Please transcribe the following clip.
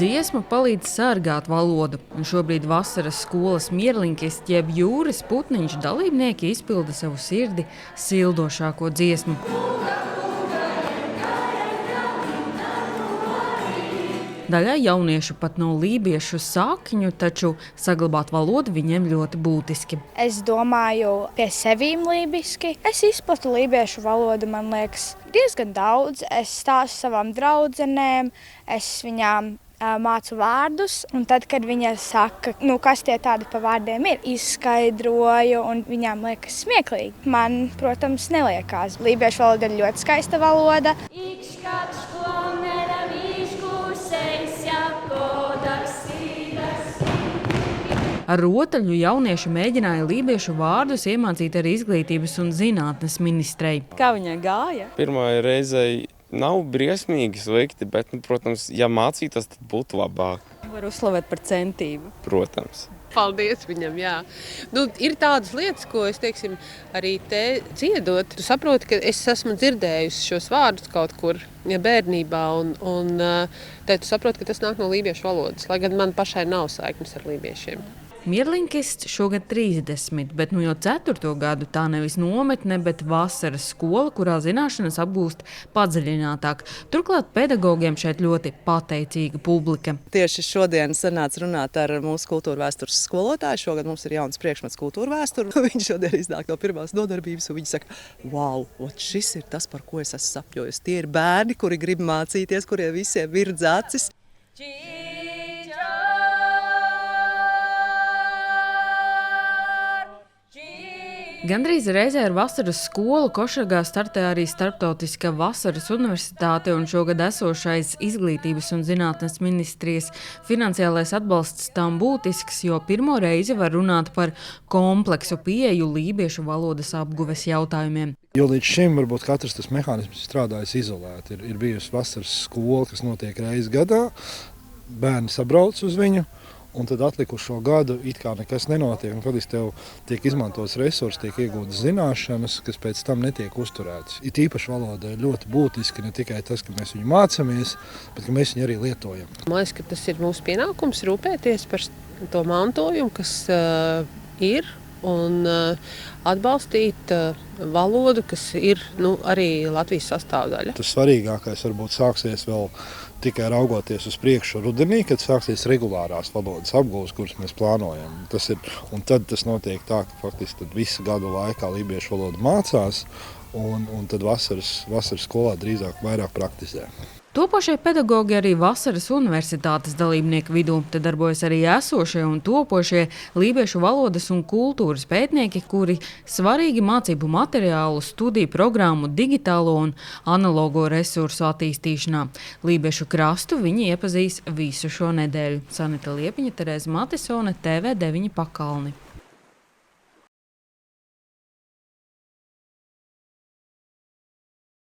Dziesma palīdz sargāt valodu, un šobrīd vasaras skolas mierlinkisti jeb jūras putniņš dalībnieki izpilda savu sirdi sildošāko dziesmu. Daļai jauniešu pat nav lībiešu sakņu, taču saglabāt valodu viņiem ļoti būtiski. Es domāju pie sevīm lībiski. Es izplatu lībiešu valodu, man liekas, diezgan daudz. Es stāstu savām draudzenēm, es viņām mācu vārdus, un tad, kad viņa saka, kas tie tādi pa vārdiem ir, izskaidroju, un viņām liekas smieklīgi. Man, protams, neliekās. Lībiešu valoda ir ļoti skaista valoda. Ar rotaļu jaunieši mēģināja lībiešu vārdus iemācīt arī Izglītības un zinātnes ministrei. Kā viņai gāja? Pirmā reizei nav briesmīgi slikti, bet, protams, ja mācītos, tad būtu labāk. Var uzslavēt par centību. Protams. Paldies viņam, jā. Ir tādas lietas, ko es, arī te dziedot. Tu saproti, ka es esmu dzirdējusi šos vārdus kaut kur bērnībā, un te tu saproti, ka tas nāk no lībiešu valodas, lai gan man pašai nav saiknes ar lībiešiem. Mierlinkists šogad 30, bet jau 4. gadu tā nevis nometne, bet vasaras skola, kurā zināšanas apgūst padziļinātāk. Turklāt pedagogiem šeit ļoti pateicīga publika. Tieši šodien sanāca runāt ar mūsu kultūra vēstures skolotāju. Šogad mums ir jauns priekšmets kultūra vēsture. Viņš šodien iznāk no pirmās nodarbības, un viņi saka, wow, šis ir tas, par ko es esmu sapņojusi. Tie ir bērni, kuri grib mācīties, kuriem visiem virdz acis. Gandrīz reizē ar vasaras skolu Košargā startē arī Starptautiskā vasaras universitāte, un šogad esošais Izglītības un zinātnes ministrijas finansiālais atbalsts tam būtisks, jo pirmo reizi var runāt par kompleksu pieeju lībiešu valodas apguves jautājumiem. Jo līdz šim varbūt katrs tas mehānisms strādājas izolēti. Ir bijusi vasaras skola, kas notiek reizi gadā, bērni sabrauc uz viņu, un tad atlikušo gadu it kā nekas nenotiek, un faktiski tev tiek izmantots resursi, tiek iegūtas zināšanas, kas pēc tam netiek uzturētas. It īpaši valoda ir ļoti būtiski ne tikai tas, ka mēs viņu mācāmies, bet ka mēs viņu arī lietojam. Man liekas, ka tas ir mūsu pienākums rūpēties par to mantojumu, kas ir, un atbalstīt valodu, kas ir arī Latvijas sastāvdaļa. Tas svarīgākais varbūt sāksies vēl tikai raugoties uz priekšu rudenī, kad sāksies regulārās valodas apgūves, kuras mēs plānojam. Un tad tas notiek tā, ka faktiski visu gadu laikā lībiešu valodu mācās, un tad vasaras skolā drīzāk vairāk praktizē. Topošie pedagogi arī vasaras universitātes dalībnieku vidū. Te darbojas arī esošie un topošie lībiešu valodas un kultūras pētnieki, kuri svarīgi mācību materiālu, studiju programmu, digitālo un analogo resursu attīstīšanā. Lībiešu krastu viņi iepazīs visu šo nedēļu. Sanita Liepiņa, Terēza Matisone, TV9 Pakalni.